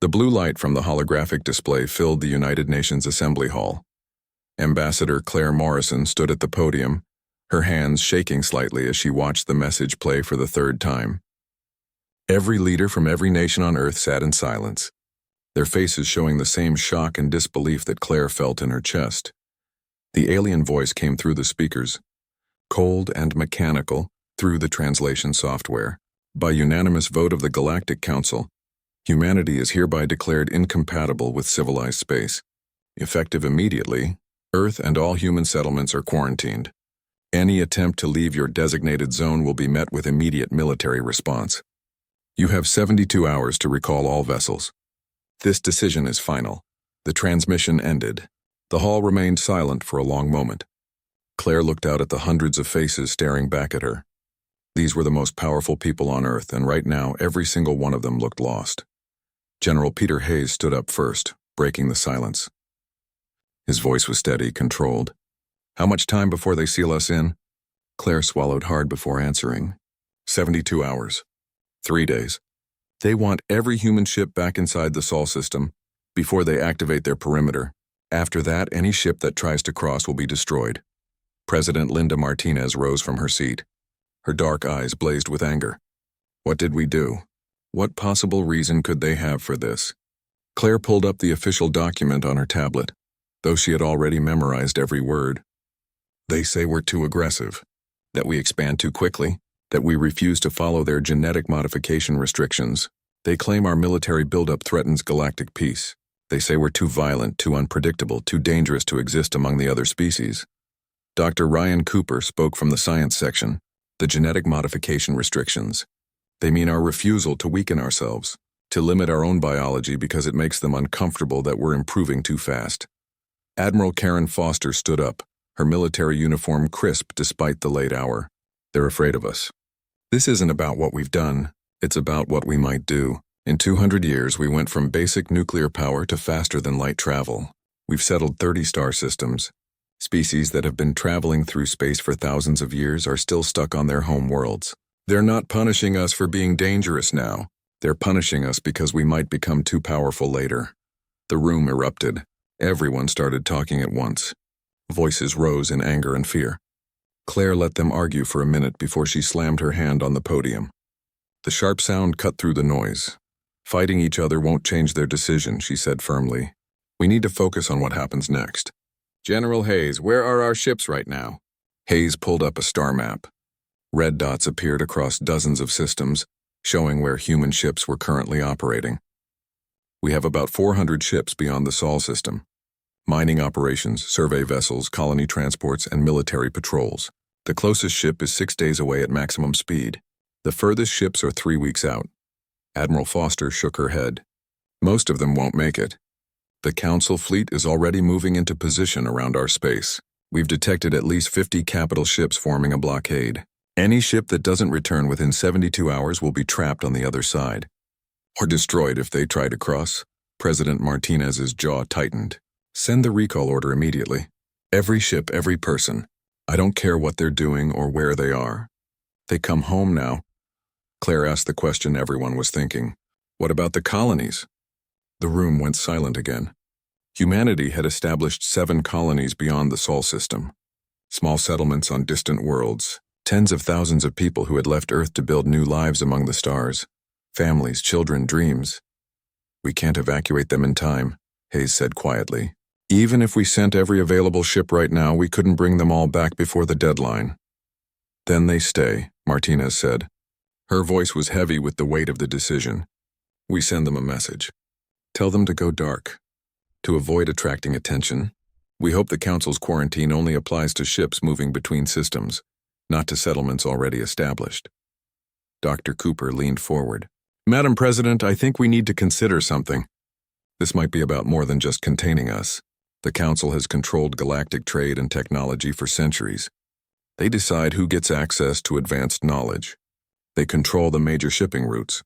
The blue light from the holographic display filled the United Nations Assembly Hall. Ambassador Claire Morrison stood at the podium, her hands shaking slightly as she watched the message play for the third time. Every leader from every nation on Earth sat in silence, their faces showing the same shock and disbelief that Claire felt in her chest. The alien voice came through the speakers, cold and mechanical, through the translation software. By unanimous vote of the Galactic Council, humanity is hereby declared incompatible with civilized space. Effective immediately, Earth and all human settlements are quarantined. Any attempt to leave your designated zone will be met with immediate military response. You have 72 hours to recall all vessels. This decision is final. The transmission ended. The hall remained silent for a long moment. Claire looked out at the hundreds of faces staring back at her. These were the most powerful people on Earth, and right now every single one of them looked lost. General Peter Hayes stood up first, breaking the silence. His voice was steady, controlled. How much time before they seal us in? Claire swallowed hard before answering. 72 hours. 3 days. They want every human ship back inside the Sol system before they activate their perimeter. After that, any ship that tries to cross will be destroyed. President Linda Martinez rose from her seat. Her dark eyes blazed with anger. What did we do? What possible reason could they have for this? Claire pulled up the official document on her tablet, though she had already memorized every word. They say we're too aggressive, that we expand too quickly, that we refuse to follow their genetic modification restrictions. They claim our military buildup threatens galactic peace. They say we're too violent, too unpredictable, too dangerous to exist among the other species. Dr. Ryan Cooper spoke from the science section. The genetic modification restrictions. They mean our refusal to weaken ourselves, to limit our own biology because it makes them uncomfortable that we're improving too fast. Admiral Karen Foster stood up, her military uniform crisp despite the late hour. They're afraid of us. This isn't about what we've done, it's about what we might do. In 200 years, we went from basic nuclear power to faster-than-light travel. We've settled 30 star systems. Species that have been traveling through space for thousands of years are still stuck on their home worlds. They're not punishing us for being dangerous now. They're punishing us because we might become too powerful later. The room erupted. Everyone started talking at once. Voices rose in anger and fear. Claire let them argue for a minute before she slammed her hand on the podium. The sharp sound cut through the noise. Fighting each other won't change their decision, she said firmly. We need to focus on what happens next. General Hayes, where are our ships right now? Hayes pulled up a star map. Red dots appeared across dozens of systems, showing where human ships were currently operating. We have about 400 ships beyond the Sol system. Mining operations, survey vessels, colony transports, and military patrols. The closest ship is 6 days away at maximum speed. The furthest ships are 3 weeks out. Admiral Foster shook her head. Most of them won't make it. The Council fleet is already moving into position around our space. We've detected at least 50 capital ships forming a blockade. Any ship that doesn't return within 72 hours will be trapped on the other side. Or destroyed if they try to cross. President Martinez's jaw tightened. Send the recall order immediately. Every ship, every person. I don't care what they're doing or where they are. They come home now. Claire asked the question everyone was thinking. What about the colonies? The room went silent again. Humanity had established 7 colonies beyond the Sol system. Small settlements on distant worlds. Tens of thousands of people who had left Earth to build new lives among the stars. Families, children, dreams. We can't evacuate them in time, Hayes said quietly. Even if we sent every available ship right now, we couldn't bring them all back before the deadline. Then they stay, Martinez said. Her voice was heavy with the weight of the decision. We send them a message. Tell them to go dark. To avoid attracting attention. We hope the Council's quarantine only applies to ships moving between systems, not to settlements already established. Dr. Cooper leaned forward. Madam President, I think we need to consider something. This might be about more than just containing us. The Council has controlled galactic trade and technology for centuries. They decide who gets access to advanced knowledge. They control the major shipping routes.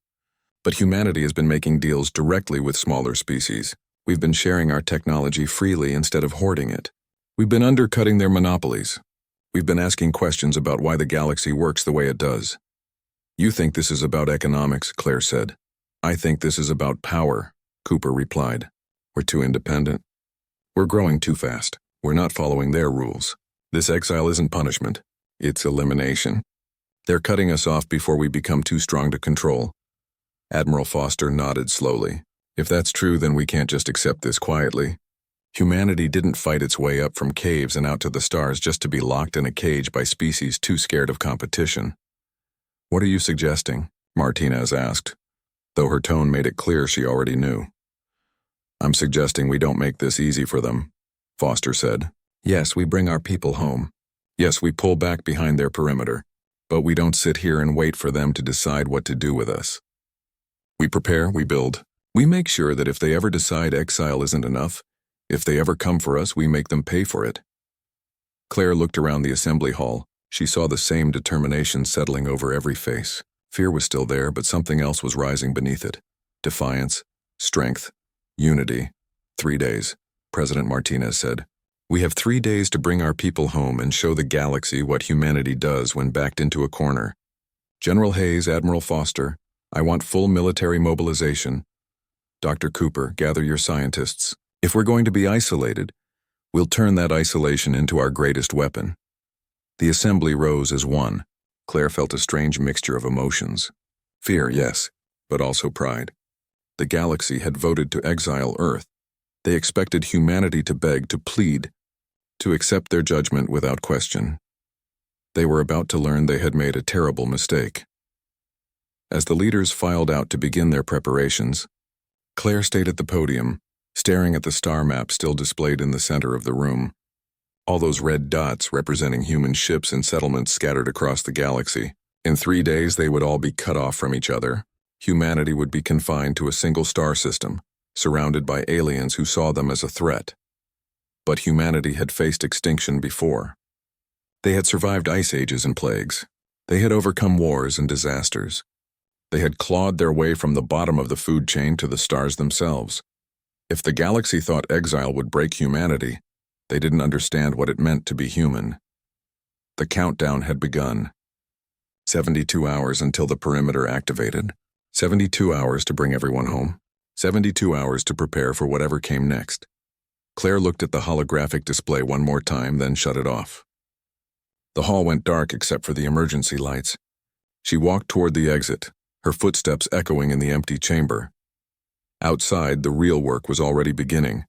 But humanity has been making deals directly with smaller species. We've been sharing our technology freely instead of hoarding it. We've been undercutting their monopolies. We've been asking questions about why the galaxy works the way it does. You think this is about economics, Claire said. I think this is about power. Cooper replied. We're too independent. We're growing too fast. We're not following their rules. This exile isn't punishment. It's elimination. They're cutting us off before we become too strong to control. Admiral Foster nodded slowly. If that's true, then we can't just accept this quietly. Humanity didn't fight its way up from caves and out to the stars just to be locked in a cage by species too scared of competition. What are you suggesting? Martinez asked, though her tone made it clear she already knew. I'm suggesting we don't make this easy for them, Foster said. Yes, we bring our people home. Yes, we pull back behind their perimeter, but we don't sit here and wait for them to decide what to do with us. We prepare, we build. We make sure that if they ever decide exile isn't enough, if they ever come for us, we make them pay for it. Claire looked around the assembly hall. She saw the same determination settling over every face. Fear was still there, but something else was rising beneath it. Defiance, strength, unity. 3 days, President Martinez said. We have 3 days to bring our people home and show the galaxy what humanity does when backed into a corner. General Hayes, Admiral Foster, I want full military mobilization. Dr. Cooper, gather your scientists. If we're going to be isolated, we'll turn that isolation into our greatest weapon. The assembly rose as one. Claire felt a strange mixture of emotions. Fear, yes, but also pride. The galaxy had voted to exile Earth. They expected humanity to beg, to plead, to accept their judgment without question. They were about to learn they had made a terrible mistake. As the leaders filed out to begin their preparations, Claire stayed at the podium, staring at the star map still displayed in the center of the room. All those red dots representing human ships and settlements scattered across the galaxy. In 3 days, they would all be cut off from each other. Humanity would be confined to a single star system, surrounded by aliens who saw them as a threat. But humanity had faced extinction before. They had survived ice ages and plagues. They had overcome wars and disasters. They had clawed their way from the bottom of the food chain to the stars themselves. If the galaxy thought exile would break humanity, they didn't understand what it meant to be human. The countdown had begun. 72 hours until the perimeter activated. 72 hours to bring everyone home. 72 hours to prepare for whatever came next. Claire looked at the holographic display one more time, then shut it off. The hall went dark except for the emergency lights. She walked toward the exit, her footsteps echoing in the empty chamber. Outside, the real work was already beginning.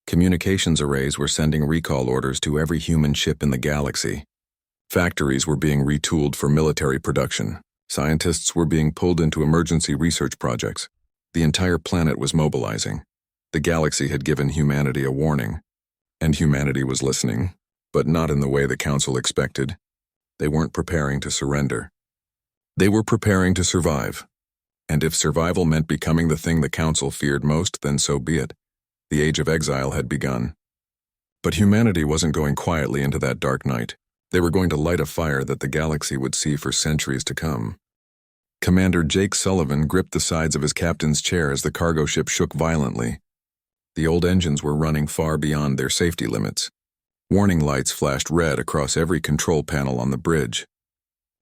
Communications arrays were sending recall orders to every human ship in the galaxy. Factories were being retooled for military production. Scientists were being pulled into emergency research projects. The entire planet was mobilizing. The galaxy had given humanity a warning, and humanity was listening, but not in the way the Council expected. They weren't preparing to surrender. They were preparing to survive. And if survival meant becoming the thing the Council feared most, then so be it. The age of exile had begun. But humanity wasn't going quietly into that dark night. They were going to light a fire that the galaxy would see for centuries to come. Commander Jake Sullivan gripped the sides of his captain's chair as the cargo ship shook violently. The old engines were running far beyond their safety limits. Warning lights flashed red across every control panel on the bridge.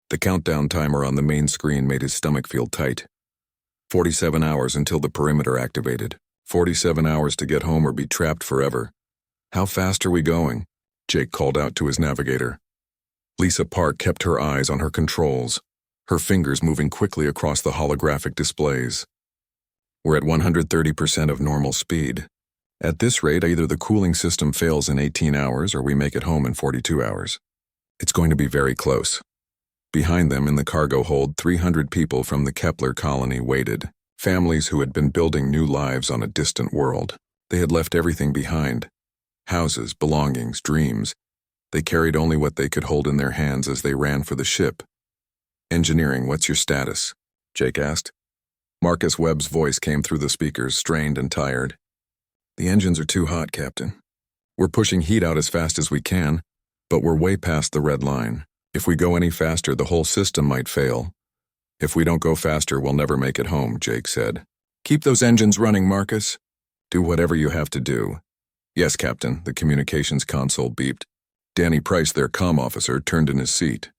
The countdown timer on the main screen made his stomach feel tight. 47 hours until the perimeter activated. 47 hours to get home or be trapped forever. How fast are we going? Jake called out to his navigator. Lisa Park kept her eyes on her controls, her fingers moving quickly across the holographic displays. We're at 130% of normal speed. At this rate, either the cooling system fails in 18 hours or we make it home in 42 hours. It's going to be very close. Behind them in the cargo hold, 300 people from the Kepler colony waited, families who had been building new lives on a distant world. They had left everything behind. Houses, belongings, dreams. They carried only what they could hold in their hands as they ran for the ship. Engineering, what's your status? Jake asked. Marcus Webb's voice came through the speakers, strained and tired. The engines are too hot, Captain. We're pushing heat out as fast as we can, but we're way past the red line. If we go any faster, the whole system might fail. If we don't go faster, we'll never make it home, Jake said. Keep those engines running, Marcus. Do whatever you have to do. Yes, Captain, the communications console beeped. Danny Price, their comm officer, turned in his seat.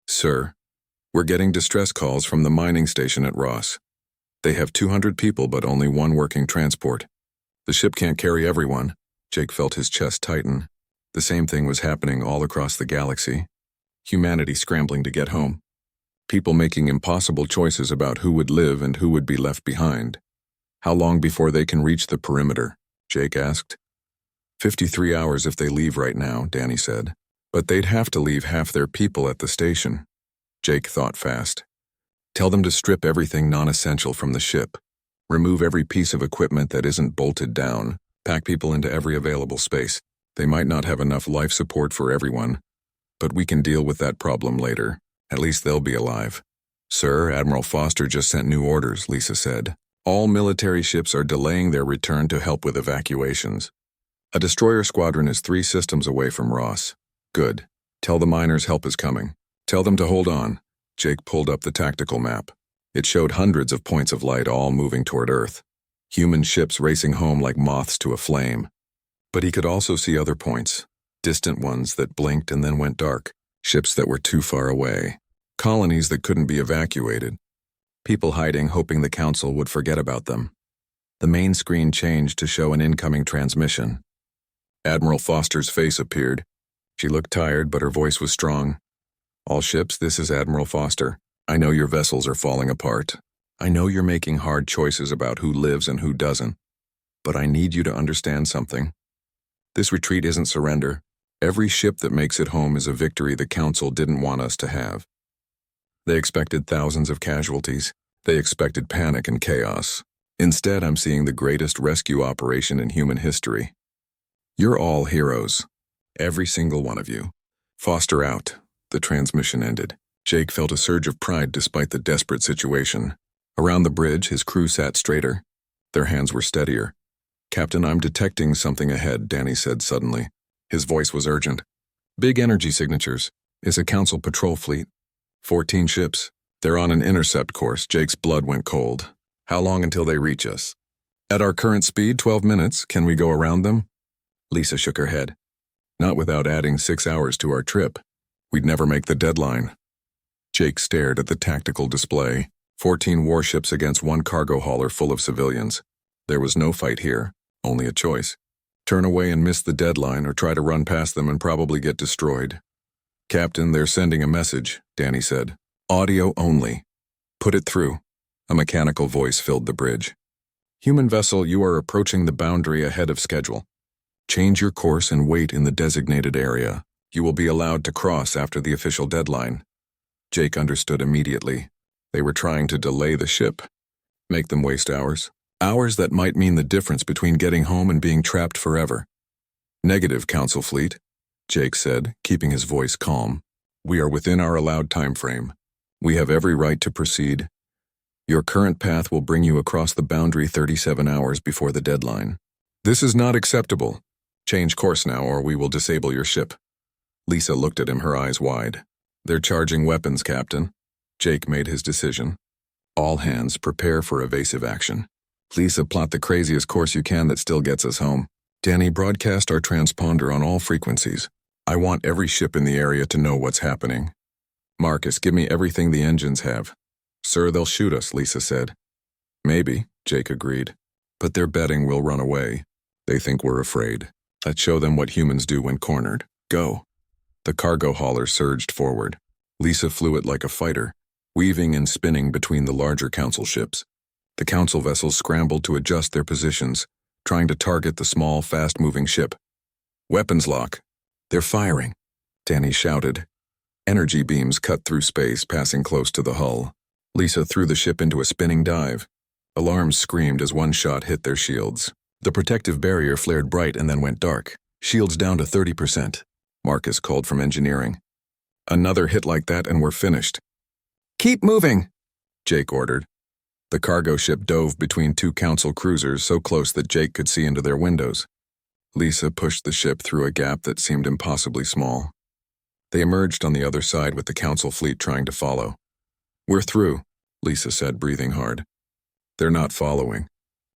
Sir, we're getting distress calls from the mining station at Ross. They have 200 people but only one working transport. The ship can't carry everyone. Jake felt his chest tighten. The same thing was happening all across the galaxy. Humanity scrambling to get home. People making impossible choices about who would live and who would be left behind. How long before they can reach the perimeter? Jake asked. 53 hours if they leave right now, Danny said. But they'd have to leave half their people at the station. Jake thought fast. Tell them to strip everything non-essential from the ship. Remove every piece of equipment that isn't bolted down. Pack people into every available space. They might not have enough life support for everyone, but we can deal with that problem later. At least they'll be alive. Sir, Admiral Foster just sent new orders, Lisa said. All military ships are delaying their return to help with evacuations. A destroyer squadron is 3 systems away from Ross. Good. Tell the miners help is coming. Tell them to hold on. Jake pulled up the tactical map. It showed hundreds of points of light all moving toward Earth. Human ships racing home like moths to a flame. But he could also see other points. Distant ones that blinked and then went dark. Ships that were too far away. Colonies that couldn't be evacuated. People hiding, hoping the Council would forget about them. The main screen changed to show an incoming transmission. Admiral Foster's face appeared. She looked tired, but her voice was strong. All ships, this is Admiral Foster. I know your vessels are falling apart. I know you're making hard choices about who lives and who doesn't. But I need you to understand something. This retreat isn't surrender. Every ship that makes it home is a victory the Council didn't want us to have. They expected thousands of casualties. They expected panic and chaos. Instead, I'm seeing the greatest rescue operation in human history. You're all heroes. Every single one of you. Foster out. The transmission ended. Jake felt a surge of pride despite the desperate situation. Around the bridge, his crew sat straighter. Their hands were steadier. Captain, I'm detecting something ahead, Danny said suddenly. His voice was urgent. Big energy signatures. Is a Council patrol fleet. 14 ships. They're on an intercept course. Jake's blood went cold. How long until they reach us? At our current speed, 12 minutes. Can we go around them? Lisa shook her head. Not without adding 6 hours to our trip. We'd never make the deadline. Jake stared at the tactical display. 14 warships against 1 cargo hauler full of civilians. There was no fight here, only a choice. Turn away and miss the deadline or try to run past them and probably get destroyed. Captain, they're sending a message, Danny said. Audio only. Put it through. A mechanical voice filled the bridge. Human vessel, you are approaching the boundary ahead of schedule. Change your course and wait in the designated area. You will be allowed to cross after the official deadline. Jake understood immediately. They were trying to delay the ship. Make them waste hours. Hours that might mean the difference between getting home and being trapped forever. Negative, Council Fleet, Jake said, keeping his voice calm. We are within our allowed time frame. We have every right to proceed. Your current path will bring you across the boundary 37 hours before the deadline. This is not acceptable. Change course now or we will disable your ship. Lisa looked at him, her eyes wide. They're charging weapons, Captain. Jake made his decision. All hands prepare for evasive action. Lisa, plot the craziest course you can that still gets us home. Danny, broadcast our transponder on all frequencies. I want every ship in the area to know what's happening. Marcus, give me everything the engines have. Sir, they'll shoot us, Lisa said. Maybe, Jake agreed. But they're betting we'll run away. They think we're afraid. Let's show them what humans do when cornered. Go. The cargo hauler surged forward. Lisa flew it like a fighter, weaving and spinning between the larger Council ships. The Council vessels scrambled to adjust their positions, trying to target the small, fast-moving ship. Weapons lock. They're firing, Danny shouted. Energy beams cut through space, passing close to the hull. Lisa threw the ship into a spinning dive. Alarms screamed as one shot hit their shields. The protective barrier flared bright and then went dark. Shields down to 30%. Marcus called from engineering. Another hit like that and we're finished. Keep moving, Jake ordered. The cargo ship dove between 2 Council cruisers so close that Jake could see into their windows. Lisa pushed the ship through a gap that seemed impossibly small. They emerged on the other side with the Council fleet trying to follow. We're through, Lisa said, breathing hard. They're not following.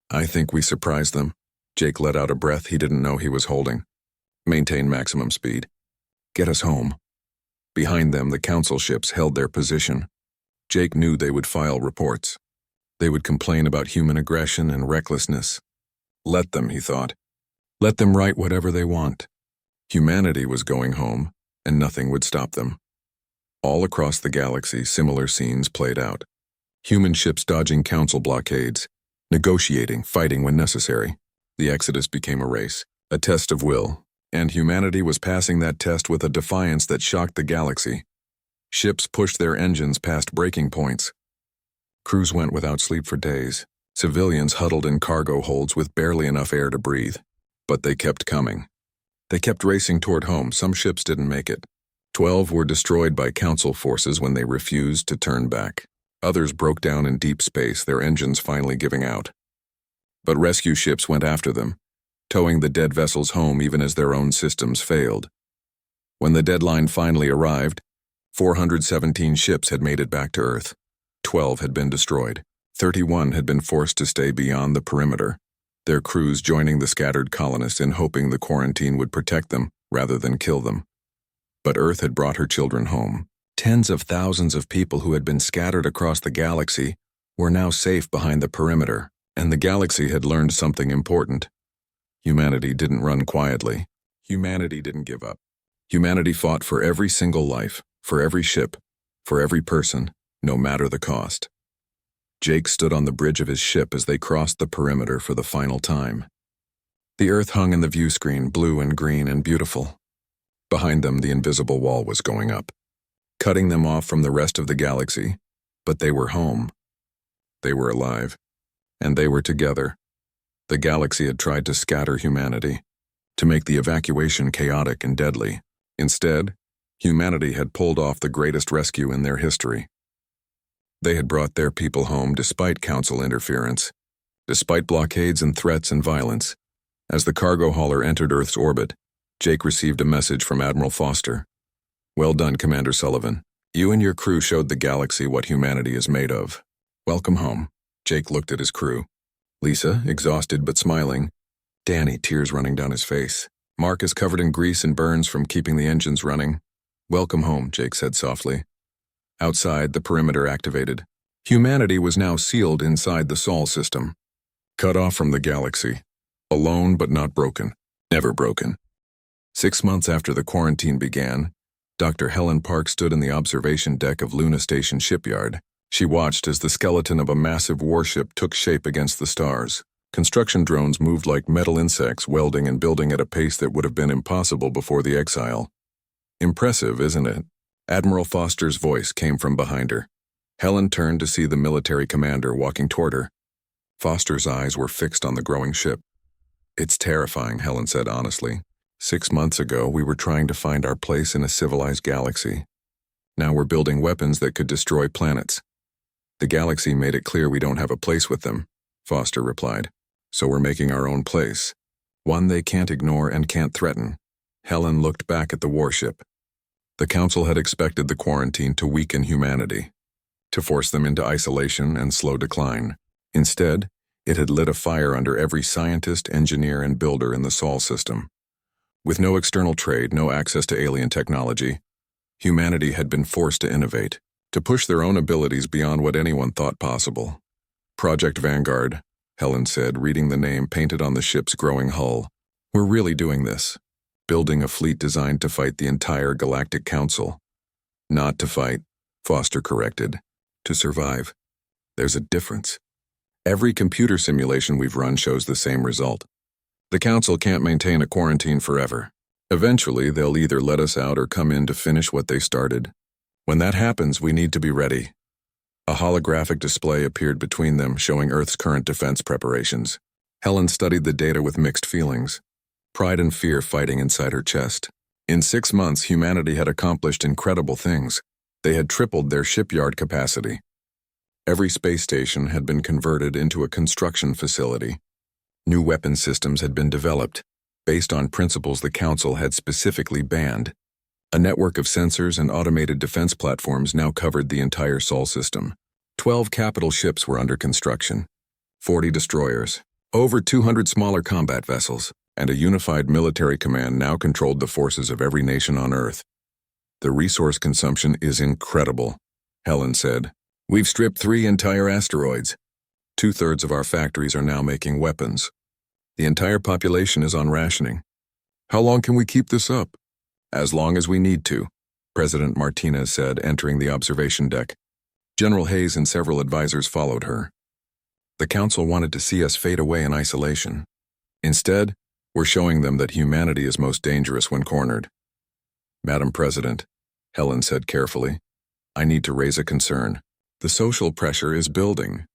I think we surprised them. Jake let out a breath he didn't know he was holding. Maintain maximum speed. Get us home. Behind them, the Council ships held their position. Jake knew they would file reports. They would complain about human aggression and recklessness. Let them, he thought. Let them write whatever they want. Humanity was going home, and nothing would stop them. All across the galaxy, similar scenes played out. Human ships dodging council blockades, negotiating, fighting when necessary. The exodus became a race, a test of will, and humanity was passing that test with a defiance that shocked the galaxy. Ships pushed their engines past breaking points. Crews went without sleep for days. Civilians huddled in cargo holds with barely enough air to breathe. But they kept coming. They kept racing toward home. Some ships didn't make it. 12 were destroyed by council forces when they refused to turn back. Others broke down in deep space, their engines finally giving out. But rescue ships went after them, towing the dead vessels home even as their own systems failed. When the deadline finally arrived, 417 ships had made it back to Earth. 12 had been destroyed. 31 had been forced to stay beyond the perimeter, their crews joining the scattered colonists in hoping the quarantine would protect them rather than kill them. But Earth had brought her children home. Tens of thousands of people who had been scattered across the galaxy were now safe behind the perimeter, and the galaxy had learned something important. Humanity didn't run quietly. Humanity didn't give up. Humanity fought for every single life, for every ship, for every person, no matter the cost. Jake stood on the bridge of his ship as they crossed the perimeter for the final time. The Earth hung in the view screen, blue and green and beautiful. Behind them, the invisible wall was going up, cutting them off from the rest of the galaxy, but they were home. They were alive, and they were together. The galaxy had tried to scatter humanity, to make the evacuation chaotic and deadly. Instead, humanity had pulled off the greatest rescue in their history. They had brought their people home despite council interference, despite blockades and threats and violence. As the cargo hauler entered Earth's orbit, Jake received a message from Admiral Foster. "Well done, Commander Sullivan. You and your crew showed the galaxy what humanity is made of. Welcome home." Jake looked at his crew. Lisa, exhausted but smiling. Danny, tears running down his face. Mark is covered in grease and burns from keeping the engines running. "Welcome home," Jake said softly. Outside, the perimeter activated. Humanity was now sealed inside the Sol system, cut off from the galaxy, alone but not broken, never broken. 6 months after the quarantine began, Dr. Helen Park stood in the observation deck of Luna Station shipyard. She watched as the skeleton of a massive warship took shape against the stars. Construction drones moved like metal insects, welding and building at a pace that would have been impossible before the Exile. "Impressive, isn't it?" Admiral Foster's voice came from behind her. Helen turned to see the military commander walking toward her. Foster's eyes were fixed on the growing ship. "It's terrifying," Helen said honestly. 6 months ago, we were trying to find our place in a civilized galaxy. Now we're building weapons that could destroy planets. The galaxy made it clear we don't have a place with them," Foster replied. "So we're making our own place. One they can't ignore and can't threaten." Helen looked back at the warship. The Council had expected the quarantine to weaken humanity, to force them into isolation and slow decline. Instead, it had lit a fire under every scientist, engineer, and builder in the Sol system. With no external trade, no access to alien technology, humanity had been forced to innovate, to push their own abilities beyond what anyone thought possible. "Project Vanguard," Helen said, reading the name painted on the ship's growing hull. "We're really doing this. Building a fleet designed to fight the entire Galactic Council." "Not to fight," Foster corrected. "To survive. There's a difference. Every computer simulation we've run shows the same result. The Council can't maintain a quarantine forever. Eventually, they'll either let us out or come in to finish what they started. When that happens, we need to be ready." A holographic display appeared between them, showing Earth's current defense preparations. Helen studied the data with mixed feelings, pride and fear fighting inside her chest. In 6 months, humanity had accomplished incredible things. They had tripled their shipyard capacity. Every space station had been converted into a construction facility. New weapon systems had been developed, based on principles the Council had specifically banned. A network of sensors and automated defense platforms now covered the entire Sol system. 12 capital ships were under construction, 40 destroyers, over 200 smaller combat vessels, and a unified military command now controlled the forces of every nation on Earth. "The resource consumption is incredible," Helen said. "We've stripped 3 entire asteroids. 2/3 of our factories are now making weapons. The entire population is on rationing. How long can we keep this up? As long as we need to, President Martinez said, entering the observation deck. General Hayes and several advisors followed her. The council wanted to see us fade away in isolation. Instead, we're showing them that humanity is most dangerous when cornered. Madam President, Helen said carefully, I need to raise a concern. The social pressure is building.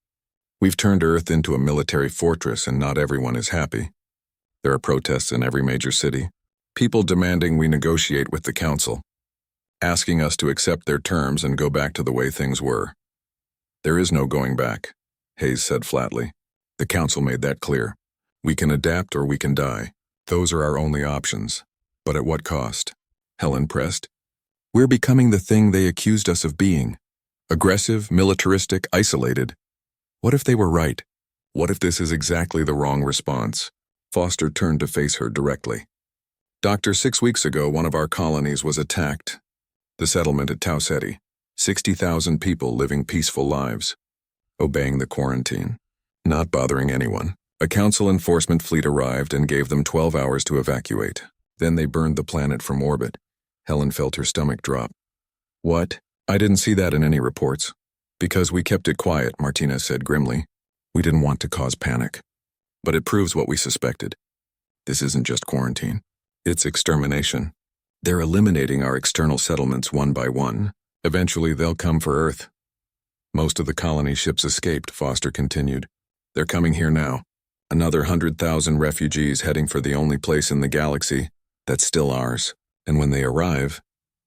We've turned Earth into a military fortress and not everyone is happy. There are protests in every major city, people demanding we negotiate with the council, asking us to accept their terms and go back to the way things were. There is no going back, Hayes said flatly. The council made that clear. We can adapt or we can die. Those are our only options. But at what cost? Helen pressed. We're becoming the thing they accused us of being. Aggressive, militaristic, isolated. What if they were right? What if this is exactly the wrong response? Foster turned to face her directly. Doctor, 6 weeks ago, one of our colonies was attacked. The settlement at Tau Ceti. 60,000 people living peaceful lives. Obeying the quarantine. Not bothering anyone. A council enforcement fleet arrived and gave them 12 hours to evacuate. Then they burned the planet from orbit. Helen felt her stomach drop. What? I didn't see that in any reports. Because we kept it quiet, Martinez said grimly. We didn't want to cause panic. But it proves what we suspected. This isn't just quarantine. It's extermination. They're eliminating our external settlements one by one. Eventually, they'll come for Earth. Most of the colony ships escaped, Foster continued. They're coming here now. Another 100,000 refugees heading for the only place in the galaxy that's still ours. And when they arrive,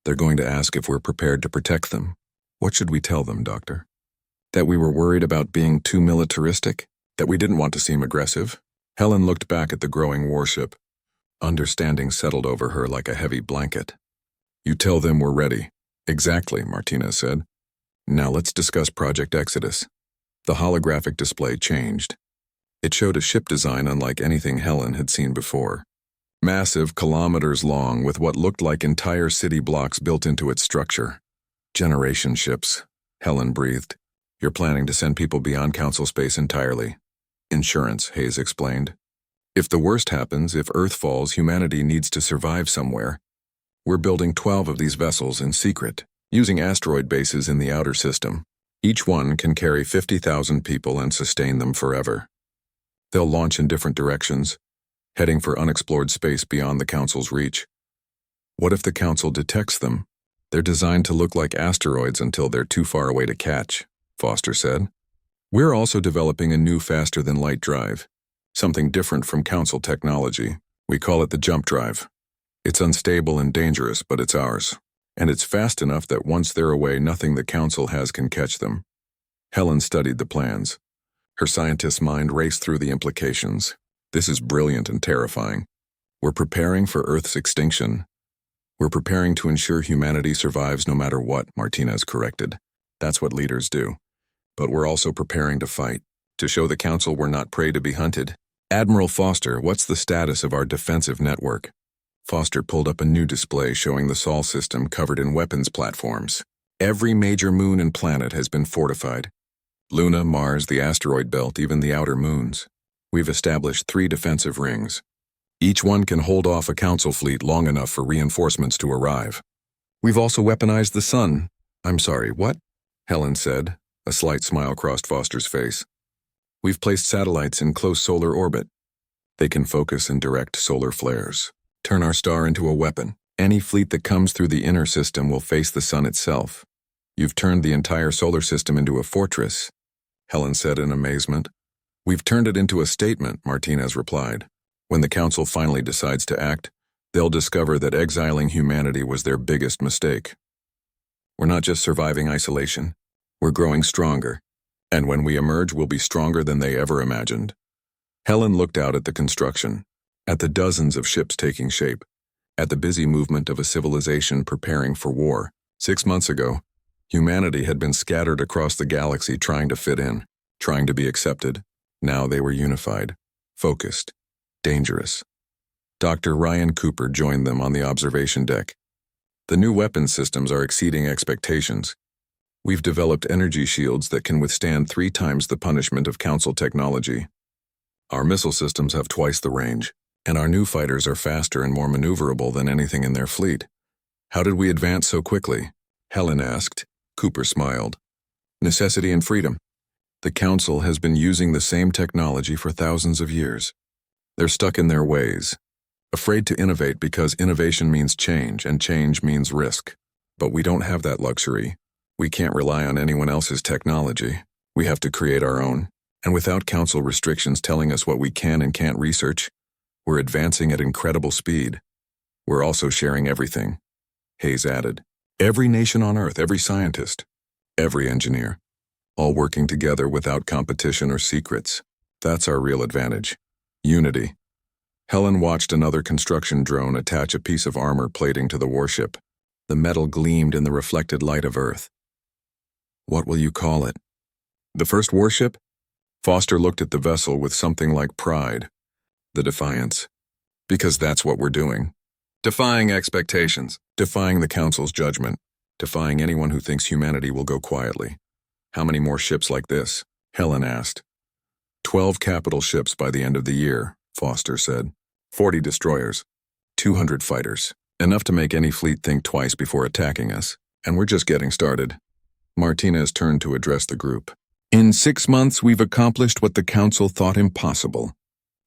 they're going to ask if we're prepared to protect them. What should we tell them, Doctor? That we were worried about being too militaristic? That we didn't want to seem aggressive? Helen looked back at the growing warship. Understanding settled over her like a heavy blanket. You tell them we're ready. Exactly, Martinez said. Now let's discuss Project Exodus. The holographic display changed. It showed a ship design unlike anything Helen had seen before. Massive, kilometers long, with what looked like entire city blocks built into its structure. Generation ships, Helen breathed. You're planning to send people beyond council space entirely. Insurance, Hayes explained. If the worst happens, if Earth falls, humanity needs to survive somewhere. We're building 12 of these vessels in secret, using asteroid bases in the outer system. Each one can carry 50,000 people and sustain them forever. They'll launch in different directions, heading for unexplored space beyond the Council's reach. What if the Council detects them? They're designed to look like asteroids until they're too far away to catch, Foster said. We're also developing a new faster-than-light drive, something different from Council technology. We call it the jump drive. It's unstable and dangerous, but it's ours. And it's fast enough that once they're away, nothing the Council has can catch them. Helen studied the plans. Her scientist's mind raced through the implications. This is brilliant and terrifying. We're preparing for Earth's extinction. We're preparing to ensure humanity survives no matter what, Martinez corrected. That's what leaders do. But we're also preparing to fight, to show the Council we're not prey to be hunted. Admiral Foster, what's the status of our defensive network? Foster pulled up a new display showing the Sol system covered in weapons platforms. Every major moon and planet has been fortified. Luna, Mars, the asteroid belt, even the outer moons. We've established 3 defensive rings. Each one can hold off a Council fleet long enough for reinforcements to arrive. We've also weaponized the sun. I'm sorry, what? Helen said. A slight smile crossed Foster's face. We've placed satellites in close solar orbit. They can focus and direct solar flares. Turn our star into a weapon. Any fleet that comes through the inner system will face the sun itself. You've turned the entire solar system into a fortress, Helen said in amazement. We've turned it into a statement, Martinez replied. When the Council finally decides to act, they'll discover that exiling humanity was their biggest mistake. We're not just surviving isolation. We're growing stronger. And when we emerge, we'll be stronger than they ever imagined. Helen looked out at the construction, at the dozens of ships taking shape, at the busy movement of a civilization preparing for war. 6 months ago, humanity had been scattered across the galaxy trying to fit in, trying to be accepted. Now they were unified, focused, dangerous. Dr. Ryan Cooper joined them on the observation deck. The new weapons systems are exceeding expectations. We've developed energy shields that can withstand 3 times the punishment of Council technology. Our missile systems have twice the range, and our new fighters are faster and more maneuverable than anything in their fleet. How did we advance so quickly? Helen asked. Cooper smiled. Necessity and freedom. The Council has been using the same technology for thousands of years. They're stuck in their ways, afraid to innovate because innovation means change, and change means risk. But we don't have that luxury. We can't rely on anyone else's technology. We have to create our own. And without Council restrictions telling us what we can and can't research, we're advancing at incredible speed. We're also sharing everything, Hayes added. Every nation on Earth, every scientist, every engineer, all working together without competition or secrets. That's our real advantage. Unity. Helen watched another construction drone attach a piece of armor plating to the warship. The metal gleamed in the reflected light of Earth. What will you call it? The first warship? Foster looked at the vessel with something like pride. The Defiance. Because that's what we're doing. Defying expectations, defying the Council's judgment, defying anyone who thinks humanity will go quietly. How many more ships like this? Helen asked. 12 capital ships by the end of the year, Foster said. 40 destroyers. 200 fighters. Enough to make any fleet think twice before attacking us. And we're just getting started. Martinez turned to address the group. In 6 months, we've accomplished what the Council thought impossible.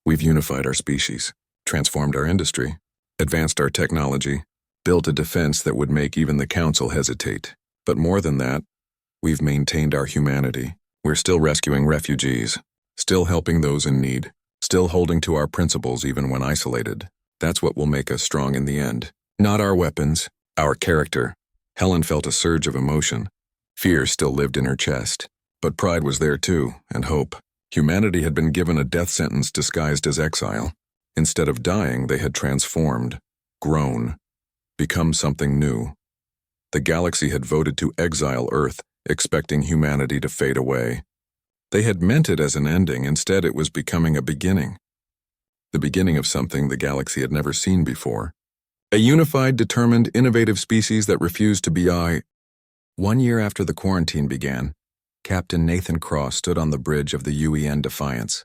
We've unified our species, transformed our industry, advanced our technology, built a defense that would make even the Council hesitate. But more than that, we've maintained our humanity. We're still rescuing refugees, still helping those in need, still holding to our principles even when isolated. That's what will make us strong in the end. Not our weapons, our character. Helen felt a surge of emotion. Fear still lived in her chest. But pride was there too, and hope. Humanity had been given a death sentence disguised as exile. Instead of dying, they had transformed, grown, become something new. The galaxy had voted to exile Earth, expecting humanity to fade away. They had meant it as an ending, instead it was becoming a beginning. The beginning of something the galaxy had never seen before. A unified, determined, innovative species that refused to be 1 year after the quarantine began, Captain Nathan Cross stood on the bridge of the UEN Defiance.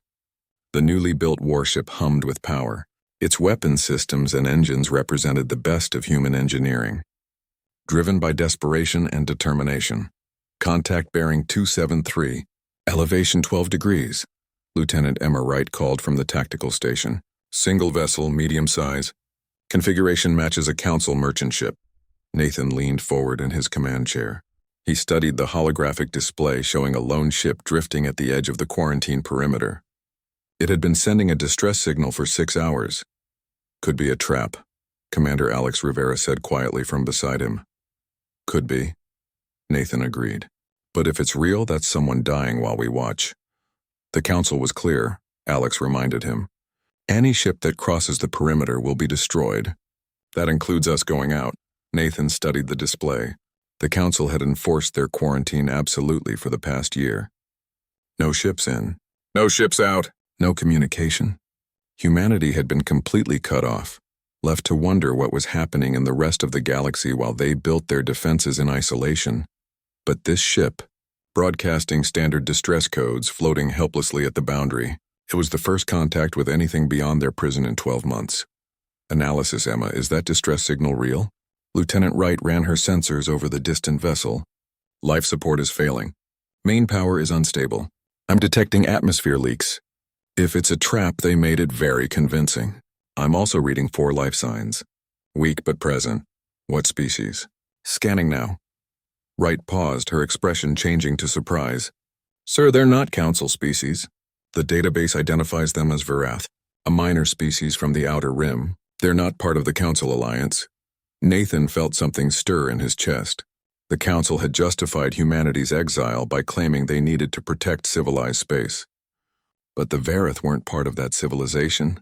The newly built warship hummed with power. Its weapon systems and engines represented the best of human engineering. Driven by desperation and determination. Contact bearing 273, elevation 12 degrees. Lieutenant Emma Wright called from the tactical station. Single vessel, medium size. Configuration matches a Council merchant ship. Nathan leaned forward in his command chair. He studied the holographic display showing a lone ship drifting at the edge of the quarantine perimeter. It had been sending a distress signal for 6 hours. Could be a trap, Commander Alex Rivera said quietly from beside him. Could be, Nathan agreed. But if it's real, that's someone dying while we watch. The Council was clear, Alex reminded him. Any ship that crosses the perimeter will be destroyed. That includes us going out. Nathan studied the display. The Council had enforced their quarantine absolutely for the past year. No ships in. No ships out. No communication. Humanity had been completely cut off, left to wonder what was happening in the rest of the galaxy while they built their defenses in isolation. But this ship, broadcasting standard distress codes, floating helplessly at the boundary, it was the first contact with anything beyond their prison in 12 months. Analysis, Emma, is that distress signal real? Lieutenant Wright ran her sensors over the distant vessel. Life support is failing. Main power is unstable. I'm detecting atmosphere leaks. If it's a trap, they made it very convincing. I'm also reading 4 life signs. Weak but present. What species? Scanning now. Wright paused, her expression changing to surprise. Sir, they're not Council species. The database identifies them as Verath, a minor species from the Outer Rim. They're not part of the Council alliance. Nathan felt something stir in his chest. The Council had justified humanity's exile by claiming they needed to protect civilized space. But the Verath weren't part of that civilization.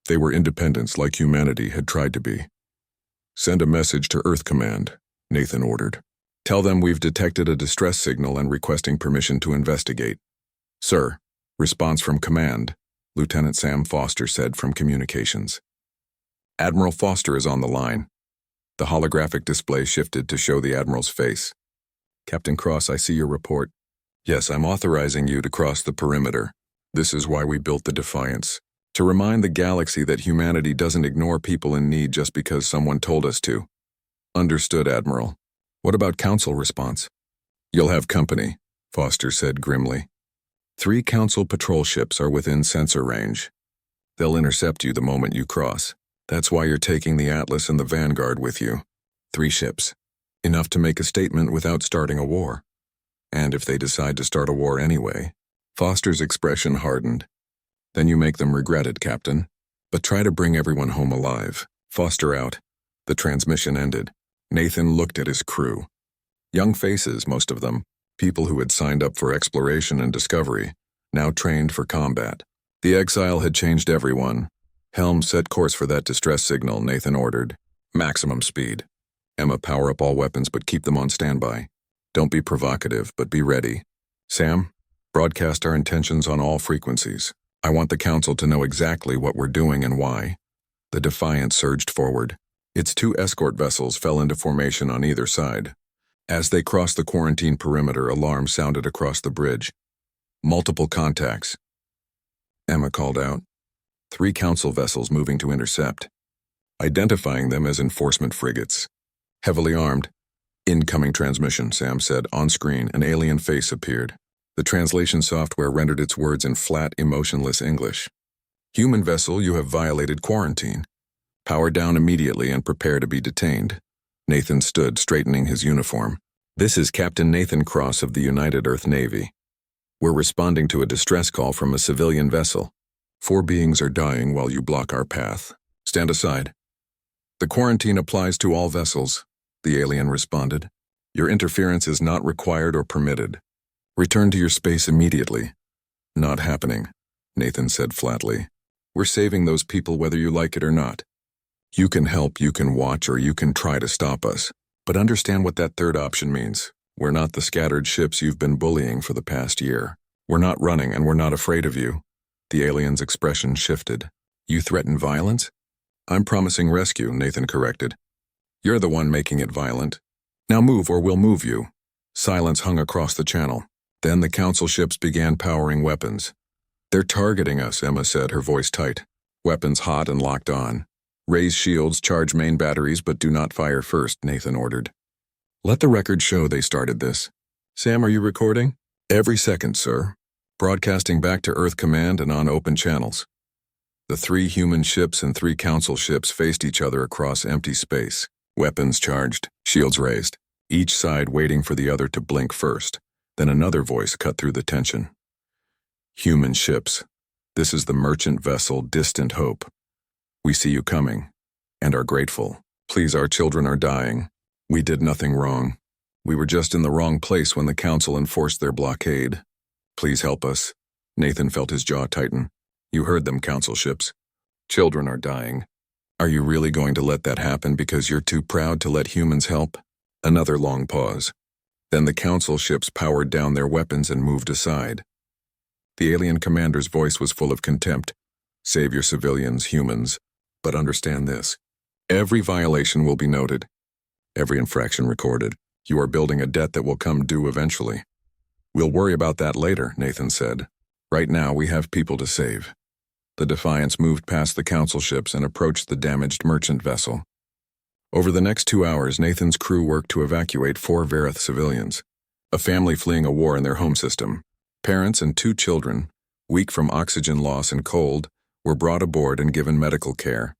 They were independents like humanity had tried to be. Send a message to Earth Command, Nathan ordered. Tell them we've detected a distress signal and requesting permission to investigate. Sir, response from Command, Lieutenant Sam Foster said from communications. Admiral Foster is on the line. The holographic display shifted to show the Admiral's face. Captain Cross, I see your report. Yes, I'm authorizing you to cross the perimeter. This is why we built the Defiance. To remind the galaxy that humanity doesn't ignore people in need just because someone told us to. Understood, Admiral. What about Council response? You'll have company, Foster said grimly. 3 Council patrol ships are within sensor range. They'll intercept you the moment you cross. That's why you're taking the Atlas and the Vanguard with you. 3 ships. Enough to make a statement without starting a war. And if they decide to start a war anyway, Foster's expression hardened. Then you make them regret it, Captain. But try to bring everyone home alive. Foster out. The transmission ended. Nathan looked at his crew. Young faces, most of them. People who had signed up for exploration and discovery, now trained for combat. The Exile had changed everyone. Helm, set course for that distress signal, Nathan ordered. Maximum speed. Emma, power up all weapons but keep them on standby. Don't be provocative, but be ready. Sam, broadcast our intentions on all frequencies. I want the Council to know exactly what we're doing and why. The Defiance surged forward. Its 2 escort vessels fell into formation on either side. As they crossed the quarantine perimeter, alarms sounded across the bridge. Multiple contacts. Emma called out. 3 Council vessels moving to intercept. Identifying them as enforcement frigates. Heavily armed. Incoming transmission, Sam said. On screen, an alien face appeared. The translation software rendered its words in flat, emotionless English. Human vessel, you have violated quarantine. Power down immediately and prepare to be detained. Nathan stood, straightening his uniform. This is Captain Nathan Cross of the United Earth Navy. We're responding to a distress call from a civilian vessel. 4 beings are dying while you block our path. Stand aside. The quarantine applies to all vessels, the alien responded. Your interference is not required or permitted. Return to your space immediately. Not happening, Nathan said flatly. We're saving those people whether you like it or not. You can help, you can watch, or you can try to stop us. But understand what that third option means. We're not the scattered ships you've been bullying for the past year. We're not running and we're not afraid of you. The alien's expression shifted. You threaten violence? I'm promising rescue, Nathan corrected. You're the one making it violent. Now move or we'll move you. Silence hung across the channel. Then the Council ships began powering weapons. They're targeting us, Emma said, her voice tight. Weapons hot and locked on. Raise shields, charge main batteries, but do not fire first, Nathan ordered. Let the record show they started this. Sam, are you recording? Every second, sir. Broadcasting back to Earth Command and on open channels. The 3 human ships and 3 Council ships faced each other across empty space. Weapons charged, shields raised, each side waiting for the other to blink first. Then another voice cut through the tension. Human ships. This is the merchant vessel Distant Hope. We see you coming, and are grateful. Please, our children are dying. We did nothing wrong. We were just in the wrong place when the Council enforced their blockade. Please help us. Nathan felt his jaw tighten. You heard them, Council ships. Children are dying. Are you really going to let that happen because you're too proud to let humans help? Another long pause. Then the Council ships powered down their weapons and moved aside. The alien commander's voice was full of contempt. Save your civilians, humans. But understand this. Every violation will be noted. Every infraction recorded. You are building a debt that will come due eventually. We'll worry about that later, Nathan said. Right now, we have people to save. The Defiance moved past the Council ships and approached the damaged merchant vessel. Over the next 2 hours, Nathan's crew worked to evacuate 4 Verith civilians, a family fleeing a war in their home system. Parents and 2 children, weak from oxygen loss and cold, were brought aboard and given medical care.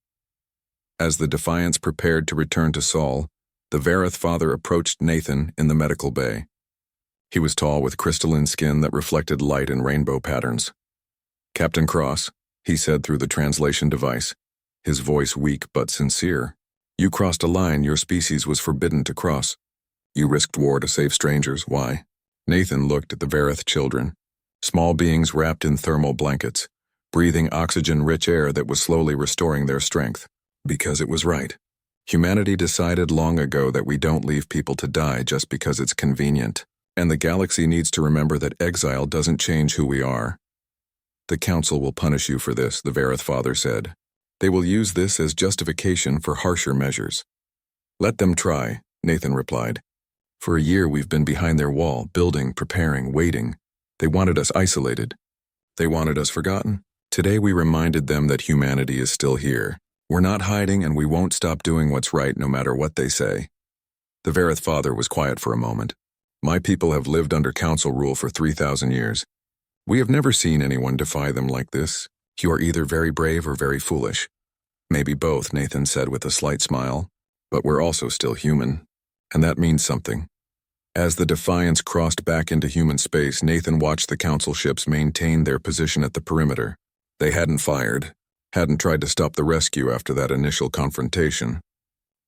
As the Defiance prepared to return to Sol, the Verith father approached Nathan in the medical bay. He was tall with crystalline skin that reflected light in rainbow patterns. Captain Cross, he said through the translation device, his voice weak but sincere. You crossed a line your species was forbidden to cross. You risked war to save strangers. Why? Nathan looked at the Verith children, small beings wrapped in thermal blankets, breathing oxygen-rich air that was slowly restoring their strength. Because it was right. Humanity decided long ago that we don't leave people to die just because it's convenient. And the galaxy needs to remember that exile doesn't change who we are. The Council will punish you for this, the Verith father said. They will use this as justification for harsher measures. Let them try, Nathan replied. For a year we've been behind their wall, building, preparing, waiting. They wanted us isolated. They wanted us forgotten. Today we reminded them that humanity is still here. We're not hiding and we won't stop doing what's right no matter what they say. The Vareth father was quiet for a moment. My people have lived under council rule for 3,000 years. We have never seen anyone defy them like this. You are either very brave or very foolish. Maybe both, Nathan said with a slight smile. But we're also still human. And that means something. As the Defiance crossed back into human space, Nathan watched the council ships maintain their position at the perimeter. They hadn't fired, hadn't tried to stop the rescue after that initial confrontation.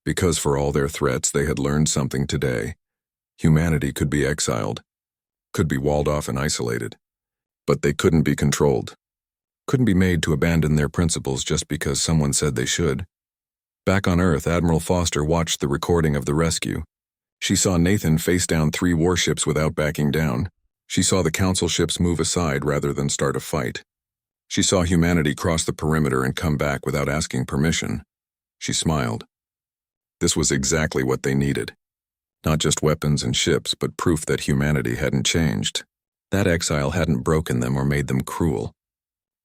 Because for all their threats, they had learned something today. Humanity could be exiled, could be walled off and isolated. But they couldn't be controlled. Couldn't be made to abandon their principles just because someone said they should. Back on Earth, Admiral Foster watched the recording of the rescue. She saw Nathan face down 3 warships without backing down. She saw the council ships move aside rather than start a fight. She saw humanity cross the perimeter and come back without asking permission. She smiled. This was exactly what they needed. Not just weapons and ships, but proof that humanity hadn't changed. That exile hadn't broken them or made them cruel.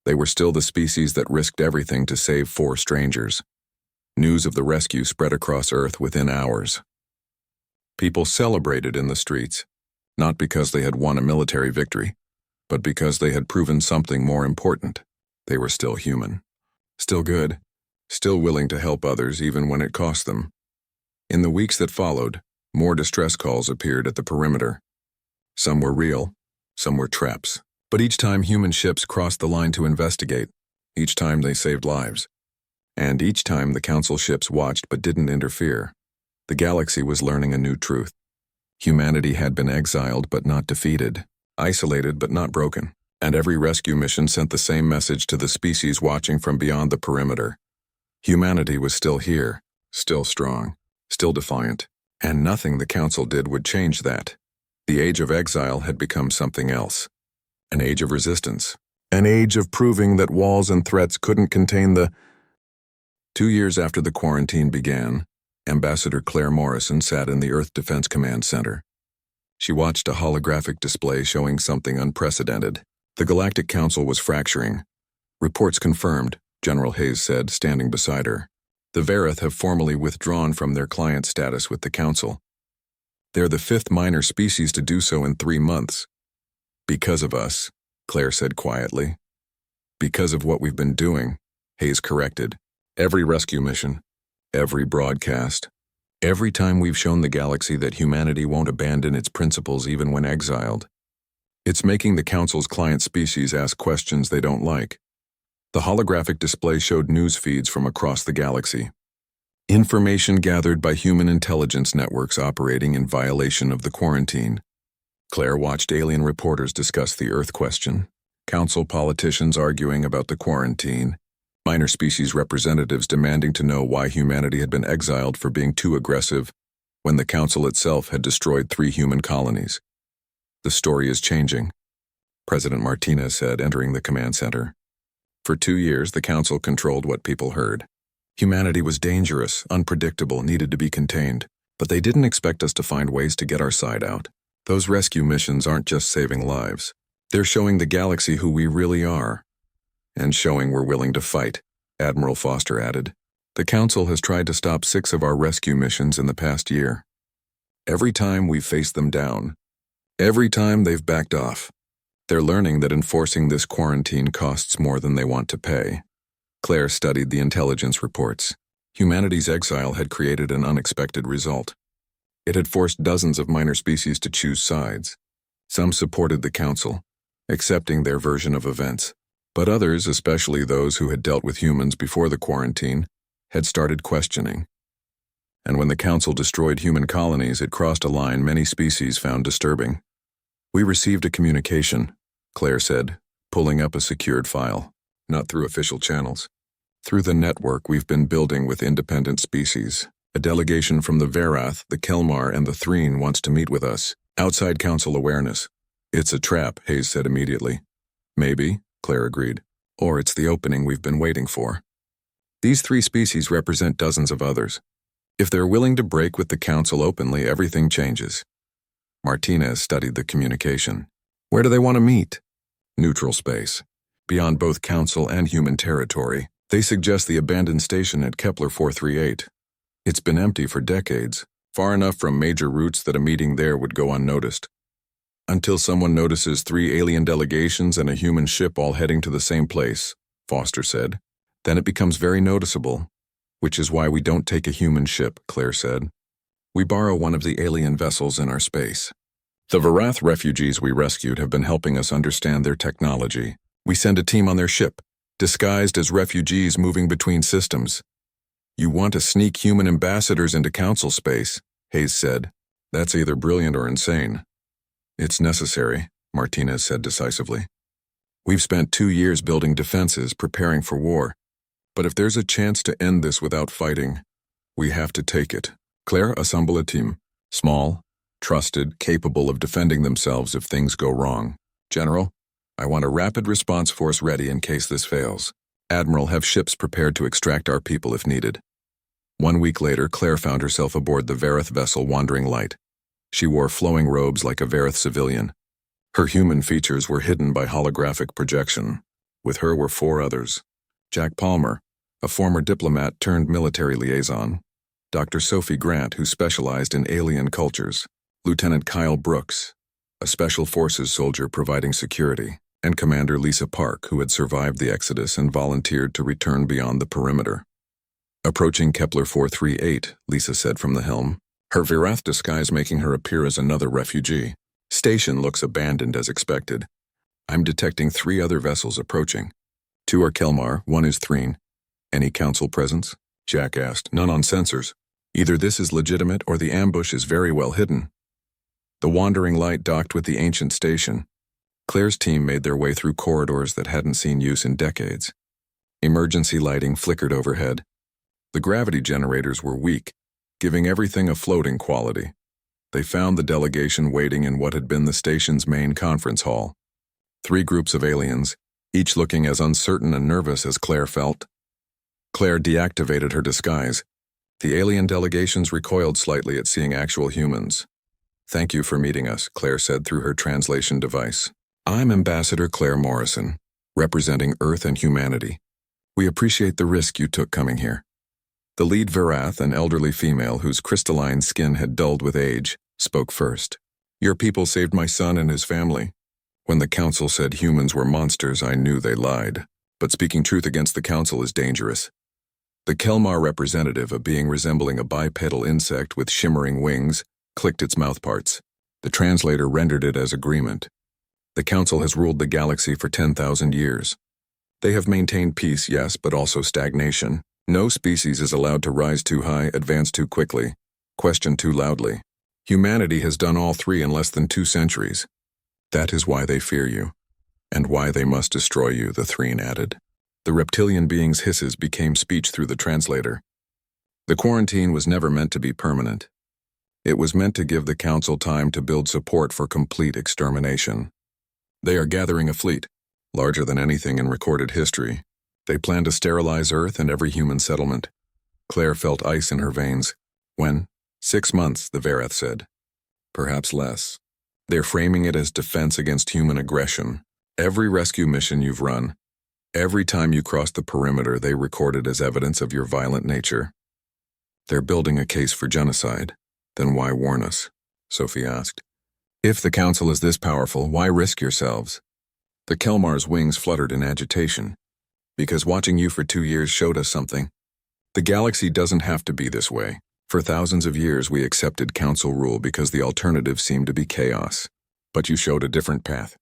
They were still the species that risked everything to save 4 strangers. News of the rescue spread across Earth within hours. People celebrated in the streets, not because they had won a military victory, but because they had proven something more important. They were still human, still good, still willing to help others even when it cost them. In the weeks that followed, more distress calls appeared at the perimeter. Some were real, some were traps. But each time human ships crossed the line to investigate, each time they saved lives. And each time the council ships watched but didn't interfere. The galaxy was learning a new truth. Humanity had been exiled but not defeated, isolated but not broken. And every rescue mission sent the same message to the species watching from beyond the perimeter. Humanity was still here, still strong, still defiant. And nothing the council did would change that. The age of exile had become something else. An age of resistance. An age of proving that walls and threats couldn't contain the... 2 years after the quarantine began, Ambassador Claire Morrison sat in the Earth Defense Command Center. She watched a holographic display showing something unprecedented. The Galactic Council was fracturing. Reports confirmed, General Hayes said, standing beside her. The Vareth have formally withdrawn from their client status with the Council. They're the 5th minor species to do so in 3 months. Because of us, Claire said quietly. Because of what we've been doing, Hayes corrected. Every rescue mission, every broadcast, every time we've shown the galaxy that humanity won't abandon its principles even when exiled. It's making the Council's client species ask questions they don't like. The holographic display showed news feeds from across the galaxy. Information gathered by human intelligence networks operating in violation of the quarantine. Claire watched alien reporters discuss the Earth question, Council politicians arguing about the quarantine, minor species representatives demanding to know why humanity had been exiled for being too aggressive when the Council itself had destroyed 3 human colonies. The story is changing, President Martinez said, entering the command center. For 2 years, the Council controlled what people heard. Humanity was dangerous, unpredictable, needed to be contained, but they didn't expect us to find ways to get our side out. Those rescue missions aren't just saving lives. They're showing the galaxy who we really are. And showing we're willing to fight, Admiral Foster added. The Council has tried to stop 6 of our rescue missions in the past year. Every time we've faced them down. Every time they've backed off. They're learning that enforcing this quarantine costs more than they want to pay. Claire studied the intelligence reports. Humanity's exile had created an unexpected result. It had forced dozens of minor species to choose sides. Some supported the Council, accepting their version of events. But others, especially those who had dealt with humans before the quarantine, had started questioning. And when the Council destroyed human colonies, it crossed a line many species found disturbing. We received a communication, Claire said, pulling up a secured file, not through official channels. Through the network we've been building with independent species. A delegation from the Varath, the Kelmar, and the Threen wants to meet with us, outside Council awareness. It's a trap, Hayes said immediately. Maybe, Claire agreed. Or it's the opening we've been waiting for. These 3 species represent dozens of others. If they're willing to break with the Council openly, everything changes. Martinez studied the communication. Where do they want to meet? Neutral space. Beyond both Council and human territory, they suggest the abandoned station at Kepler 438. It's been empty for decades, far enough from major routes that a meeting there would go unnoticed. Until someone notices 3 alien delegations and a human ship all heading to the same place, Foster said. Then it becomes very noticeable, which is why we don't take a human ship, Claire said. We borrow one of the alien vessels in our space. The Varath refugees we rescued have been helping us understand their technology. We send a team on their ship, disguised as refugees moving between systems. You want to sneak human ambassadors into Council space, Hayes said. That's either brilliant or insane. It's necessary, Martinez said decisively. We've spent 2 years building defenses, preparing for war. But if there's a chance to end this without fighting, we have to take it. Claire, assemble a team. Small, trusted, capable of defending themselves if things go wrong. General, I want a rapid response force ready in case this fails. Admiral, have ships prepared to extract our people if needed. 1 week later, Claire found herself aboard the Vareth vessel Wandering Light. She wore flowing robes like a Vareth civilian. Her human features were hidden by holographic projection. With her were 4 others. Jack Palmer, a former diplomat turned military liaison. Dr. Sophie Grant, who specialized in alien cultures. Lieutenant Kyle Brooks, a Special Forces soldier providing security. And Commander Lisa Park, who had survived the Exodus and volunteered to return beyond the perimeter. Approaching Kepler 438, Lisa said from the helm, her Varath disguise making her appear as another refugee. Station looks abandoned as expected. I'm detecting 3 other vessels approaching. 2 are Kelmar, 1 is Threen. Any Council presence? Jack asked. None on sensors. Either this is legitimate or the ambush is very well hidden. The Wandering Light docked with the ancient station. Claire's team made their way through corridors that hadn't seen use in decades. Emergency lighting flickered overhead. The gravity generators were weak, giving everything a floating quality. They found the delegation waiting in what had been the station's main conference hall. 3 groups of aliens, each looking as uncertain and nervous as Claire felt. Claire deactivated her disguise. The alien delegations recoiled slightly at seeing actual humans. Thank you for meeting us, Claire said through her translation device. I'm Ambassador Claire Morrison, representing Earth and humanity. We appreciate the risk you took coming here. The lead Varath, an elderly female whose crystalline skin had dulled with age, spoke first. Your people saved my son and his family. When the Council said humans were monsters, I knew they lied. But speaking truth against the Council is dangerous. The Kelmar representative, a being resembling a bipedal insect with shimmering wings, clicked its mouthparts. The translator rendered it as agreement. The Council has ruled the galaxy for 10,000 years. They have maintained peace, yes, but also stagnation. No species is allowed to rise too high, advance too quickly, question too loudly. Humanity has done all 3 in less than 2 centuries. That is why they fear you, and why they must destroy you, the Threen added. The reptilian being's hisses became speech through the translator. The quarantine was never meant to be permanent. It was meant to give the Council time to build support for complete extermination. They are gathering a fleet, larger than anything in recorded history. They plan to sterilize Earth and every human settlement. Claire felt ice in her veins. When? 6 months, the Varath said. Perhaps less. They're framing it as defense against human aggression. Every rescue mission you've run, every time you crossed the perimeter, they recorded as evidence of your violent nature. They're building a case for genocide. Then why warn us? Sophie asked. If the Council is this powerful, why risk yourselves? The Kelmar's wings fluttered in agitation. Because watching you for 2 years showed us something. The galaxy doesn't have to be this way. For thousands of years we accepted Council rule because the alternative seemed to be chaos. But you showed a different path.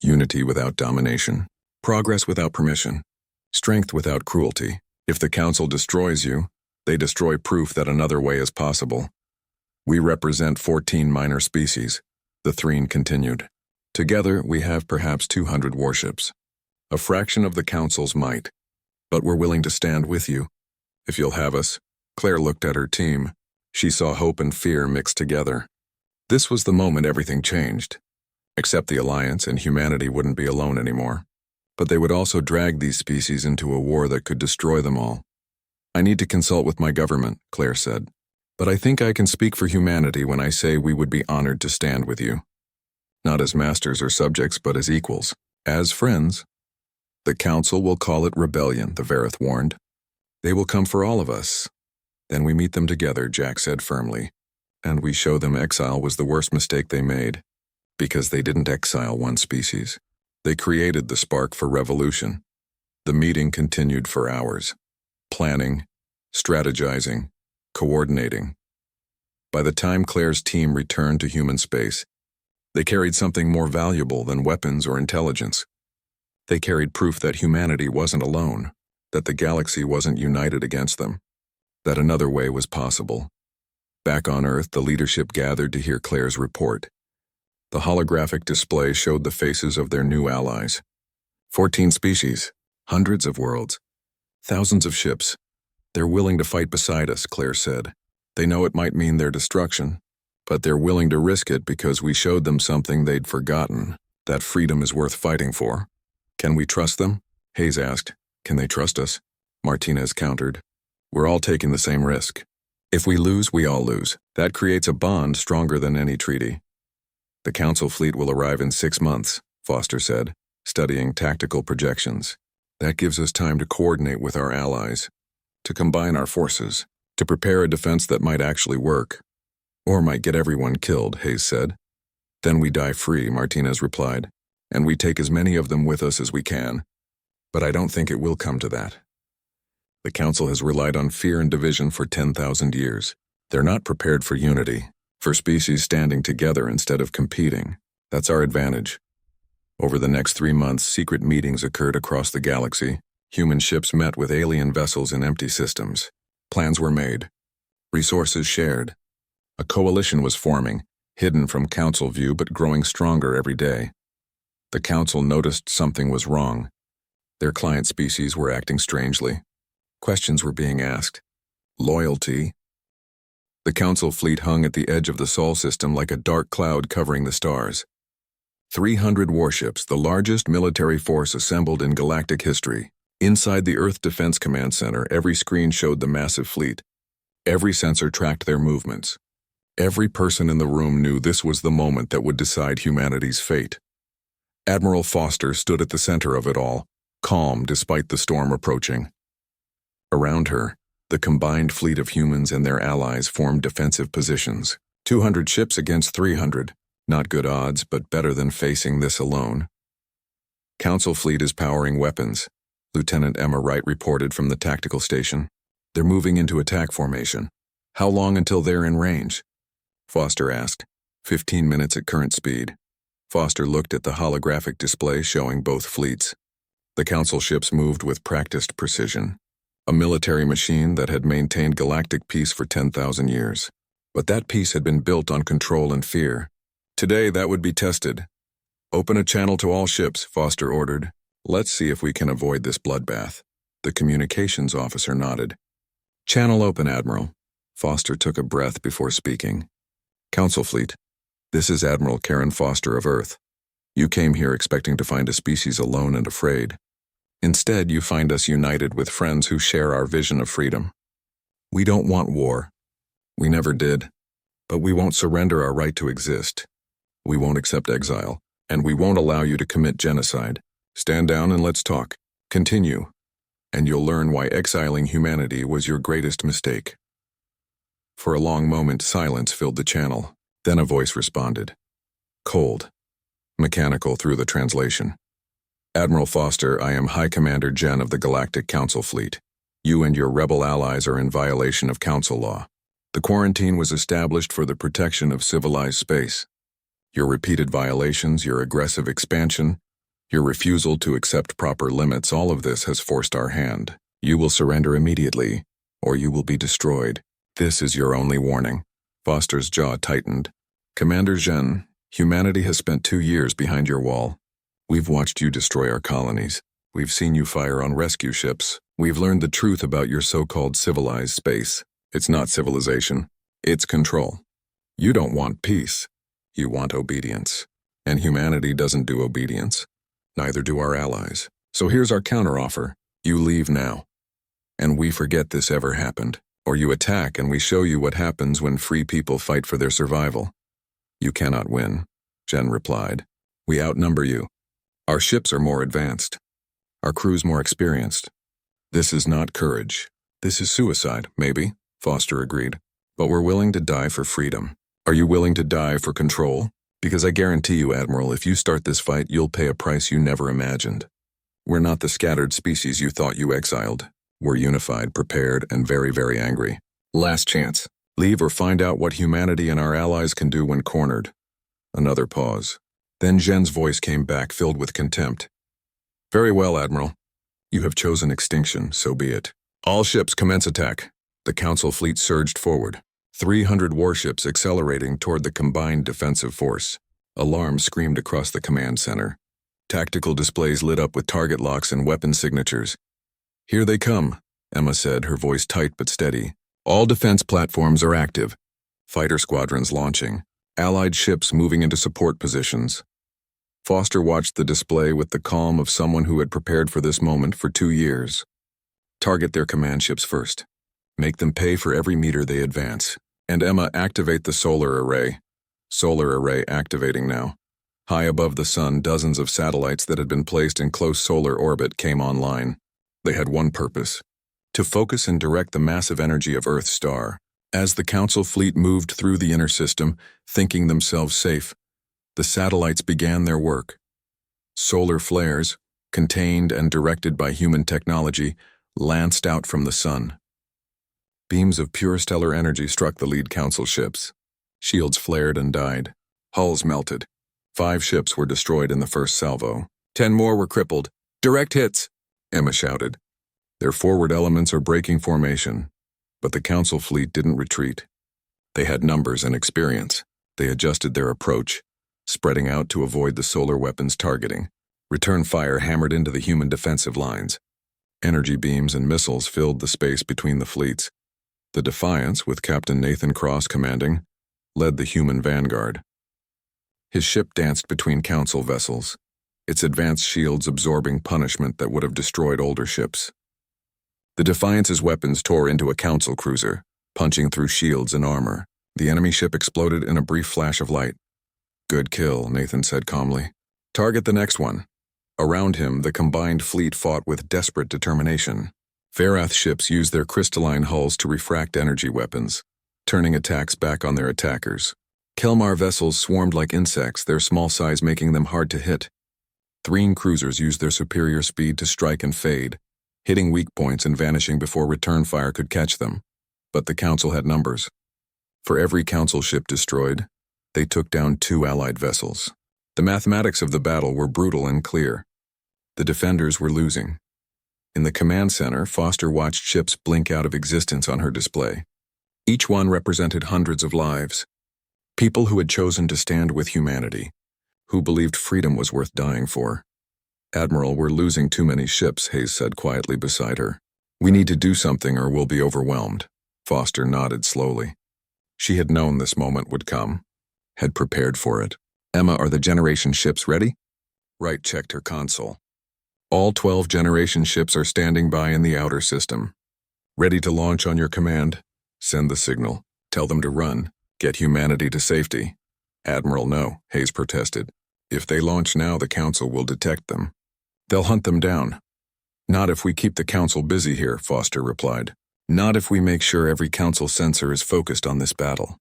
Unity without domination. Progress without permission. Strength without cruelty. If the Council destroys you, they destroy proof that another way is possible. We represent 14 minor species, the Threen continued. Together we have perhaps 200 warships. A fraction of the Council's might. But we're willing to stand with you. If you'll have us. Claire looked at her team. She saw hope and fear mixed together. This was the moment everything changed. Except the Alliance and humanity wouldn't be alone anymore. But they would also drag these species into a war that could destroy them all. I need to consult with my government, Claire said. But I think I can speak for humanity when I say we would be honored to stand with you. Not as masters or subjects, but as equals, as friends. The Council will call it rebellion, the Varith warned. They will come for all of us. Then we meet them together, Jack said firmly. And we show them exile was the worst mistake they made. Because they didn't exile one species. They created the spark for revolution. The meeting continued for hours. Planning, strategizing, coordinating. By the time Claire's team returned to human space, they carried something more valuable than weapons or intelligence. They carried proof that humanity wasn't alone, that the galaxy wasn't united against them, that another way was possible. Back on Earth, the leadership gathered to hear Claire's report. The holographic display showed the faces of their new allies. 14 species, hundreds of worlds, thousands of ships. They're willing to fight beside us, Claire said. They know it might mean their destruction, but they're willing to risk it because we showed them something they'd forgotten, that freedom is worth fighting for. Can we trust them? Hayes asked. Can they trust us? Martinez countered. We're all taking the same risk. If we lose, we all lose. That creates a bond stronger than any treaty. The Council fleet will arrive in 6 months, Foster said, studying tactical projections. That gives us time to coordinate with our allies, to combine our forces, to prepare a defense that might actually work. Or might get everyone killed, Hayes said. Then we die free, Martinez replied, and we take as many of them with us as we can. But I don't think it will come to that. The Council has relied on fear and division for 10,000 years. They're not prepared for unity, for species standing together instead of competing. That's our advantage. Over the next 3 months, secret meetings occurred across the galaxy. Human ships met with alien vessels in empty systems. Plans were made. Resources shared. A coalition was forming, hidden from Council view but growing stronger every day. The Council noticed something was wrong. Their client species were acting strangely. Questions were being asked. Loyalty. The Council fleet hung at the edge of the Sol system like a dark cloud covering the stars. 300 warships, the largest military force assembled in galactic history. Inside the Earth Defense Command Center, every screen showed the massive fleet. Every sensor tracked their movements. Every person in the room knew this was the moment that would decide humanity's fate. Admiral Foster stood at the center of it all, calm despite the storm approaching. Around her, the combined fleet of humans and their allies formed defensive positions. 200 ships against 300. Not good odds, but better than facing this alone. Council fleet is powering weapons, Lieutenant Emma Wright reported from the tactical station. They're moving into attack formation. How long until they're in range? Foster asked. 15 minutes at current speed. Foster looked at the holographic display showing both fleets. The Council ships moved with practiced precision. A military machine that had maintained galactic peace for 10,000 years. But that peace had been built on control and fear. Today, that would be tested. Open a channel to all ships, Foster ordered. Let's see if we can avoid this bloodbath. The communications officer nodded. Channel open, Admiral. Foster took a breath before speaking. Council fleet, this is Admiral Karen Foster of Earth. You came here expecting to find a species alone and afraid. Instead, you find us united with friends who share our vision of freedom. We don't want war. We never did. But we won't surrender our right to exist. We won't accept exile, and we won't allow you to commit genocide. Stand down and let's talk. Continue, and you'll learn why exiling humanity was your greatest mistake. For a long moment, silence filled the channel. Then a voice responded. Cold. Mechanical through the translation. Admiral Foster, I am High Commander Jen of the Galactic Council Fleet. You and your rebel allies are in violation of Council law. The quarantine was established for the protection of civilized space. Your repeated violations, your aggressive expansion, your refusal to accept proper limits, all of this has forced our hand. You will surrender immediately, or you will be destroyed. This is your only warning. Foster's jaw tightened. Commander Jen, humanity has spent 2 years behind your wall. We've watched you destroy our colonies. We've seen you fire on rescue ships. We've learned the truth about your so-called civilized space. It's not civilization. It's control. You don't want peace. You want obedience. And humanity doesn't do obedience. Neither do our allies. So here's our counteroffer. You leave now. And we forget this ever happened. Or you attack and we show you what happens when free people fight for their survival. You cannot win, Jen replied. We outnumber you. Our ships are more advanced. Our crews more experienced. This is not courage. This is suicide, maybe, Foster agreed. But we're willing to die for freedom. Are you willing to die for control? Because I guarantee you, Admiral, if you start this fight, you'll pay a price you never imagined. We're not the scattered species you thought you exiled. We're unified, prepared, and very, very angry. Last chance. Leave or find out what humanity and our allies can do when cornered. Another pause. Then Jen's voice came back, filled with contempt. Very well, Admiral. You have chosen extinction, so be it. All ships commence attack. The Council fleet surged forward. 300 warships accelerating toward the combined defensive force. Alarms screamed across the command center. Tactical displays lit up with target locks and weapon signatures. Here they come, Emma said, her voice tight but steady. All defense platforms are active. Fighter squadrons launching. Allied ships moving into support positions. Foster watched the display with the calm of someone who had prepared for this moment for 2 years. Target their command ships first. Make them pay for every meter they advance. And Emma, activate the solar array. Solar array activating now. High above the sun, dozens of satellites that had been placed in close solar orbit came online. They had one purpose: to focus and direct the massive energy of Earth's star. As the Council fleet moved through the inner system, thinking themselves safe, the satellites began their work. Solar flares, contained and directed by human technology, lanced out from the sun. Beams of pure stellar energy struck the lead Council ships. Shields flared and died. Hulls melted. 5 ships were destroyed in the first salvo. 10 more were crippled. Direct hits, Emma shouted. Their forward elements are breaking formation. But the Council fleet didn't retreat. They had numbers and experience. They adjusted their approach, spreading out to avoid the solar weapons targeting. Return fire hammered into the human defensive lines. Energy beams and missiles filled the space between the fleets. The Defiance, with Captain Nathan Cross commanding, led the human vanguard. His ship danced between Council vessels, its advanced shields absorbing punishment that would have destroyed older ships. The Defiance's weapons tore into a Council cruiser, punching through shields and armor. The enemy ship exploded in a brief flash of light. Good kill, Nathan said calmly. Target the next one. Around him, the combined fleet fought with desperate determination. Verath ships used their crystalline hulls to refract energy weapons, turning attacks back on their attackers. Kelmar vessels swarmed like insects, their small size making them hard to hit. Threen cruisers used their superior speed to strike and fade, hitting weak points and vanishing before return fire could catch them. But the Council had numbers. For every Council ship destroyed, they took down 2 Allied vessels. The mathematics of the battle were brutal and clear. The defenders were losing. In the command center, Foster watched ships blink out of existence on her display. Each one represented hundreds of lives. People who had chosen to stand with humanity, who believed freedom was worth dying for. Admiral, we're losing too many ships, Hayes said quietly beside her. We need to do something or we'll be overwhelmed. Foster nodded slowly. She had known this moment would come, had prepared for it. Emma, are the Generation ships ready? Wright checked her console. All 12 Generation ships are standing by in the outer system. Ready to launch on your command. Send the signal. Tell them to run. Get humanity to safety. Admiral, no, Hayes protested. If they launch now, the Council will detect them. They'll hunt them down. Not if we keep the Council busy here, Foster replied. Not if we make sure every Council sensor is focused on this battle.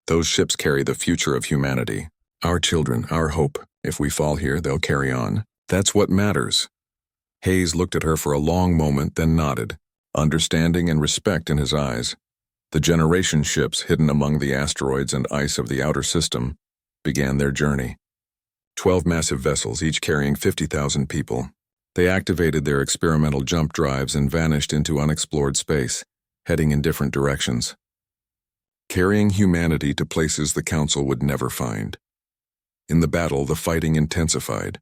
Those ships carry the future of humanity. Our children, our hope. If we fall here, they'll carry on. That's what matters. Hayes looked at her for a long moment, then nodded, understanding and respect in his eyes. The Generation ships, hidden among the asteroids and ice of the outer system, began their journey. 12 massive vessels, each carrying 50,000 people. They activated their experimental jump drives and vanished into unexplored space, heading in different directions. Carrying humanity to places the Council would never find. In the battle, the fighting intensified.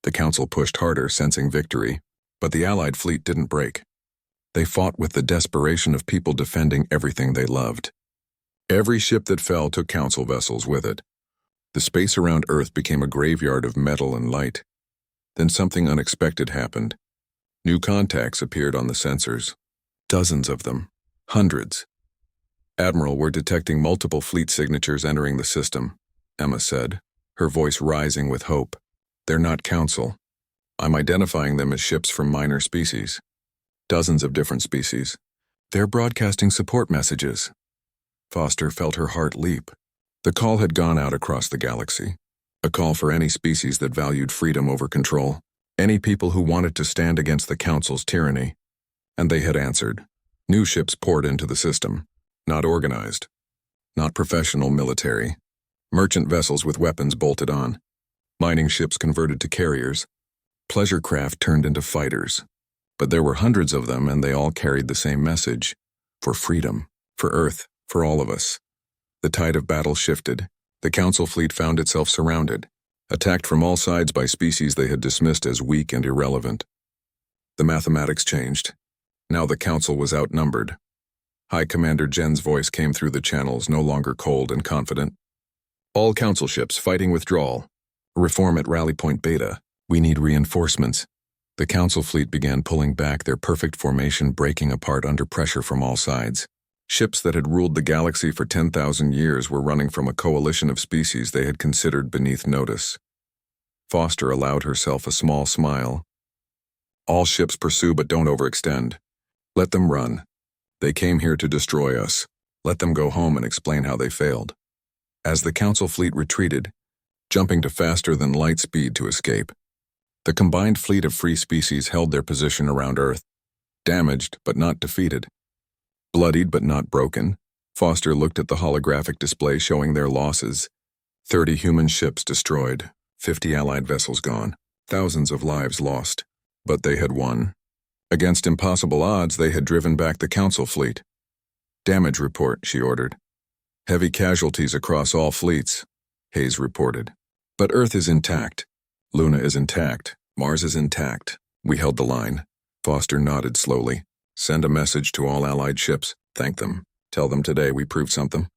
The Council pushed harder, sensing victory, but the Allied fleet didn't break. They fought with the desperation of people defending everything they loved. Every ship that fell took Council vessels with it. The space around Earth became a graveyard of metal and light. Then something unexpected happened. New contacts appeared on the sensors. Dozens of them. Hundreds. Admiral, we're detecting multiple fleet signatures entering the system, Emma said, her voice rising with hope. They're not Council. I'm identifying them as ships from minor species. Dozens of different species. They're broadcasting support messages. Foster felt her heart leap. The call had gone out across the galaxy. A call for any species that valued freedom over control. Any people who wanted to stand against the Council's tyranny. And they had answered. New ships poured into the system. Not organized. Not professional military. Merchant vessels with weapons bolted on. Mining ships converted to carriers. Pleasure craft turned into fighters. But there were hundreds of them, and they all carried the same message. For freedom. For Earth. For all of us. The tide of battle shifted. The Council fleet found itself surrounded. Attacked from all sides by species they had dismissed as weak and irrelevant. The mathematics changed. Now the Council was outnumbered. High Commander Jen's voice came through the channels, no longer cold and confident. All Council ships fighting withdrawal. Reform at Rally Point Beta. We need reinforcements. The Council fleet began pulling back, their perfect formation breaking apart under pressure from all sides. Ships that had ruled the galaxy for 10,000 years were running from a coalition of species they had considered beneath notice. Foster allowed herself a small smile. All ships pursue but don't overextend. Let them run. They came here to destroy us. Let them go home and explain how they failed. As the Council fleet retreated, jumping to faster than light speed to escape, the combined fleet of free species held their position around Earth, damaged but not defeated. Bloodied but not broken, Foster looked at the holographic display showing their losses. 30 human ships destroyed, 50 Allied vessels gone, thousands of lives lost. But they had won. Against impossible odds, they had driven back the Council fleet. Damage report, she ordered. Heavy casualties across all fleets, Hayes reported. But Earth is intact. Luna is intact. Mars is intact. We held the line. Foster nodded slowly. Send a message to all Allied ships. Thank them. Tell them today we proved something.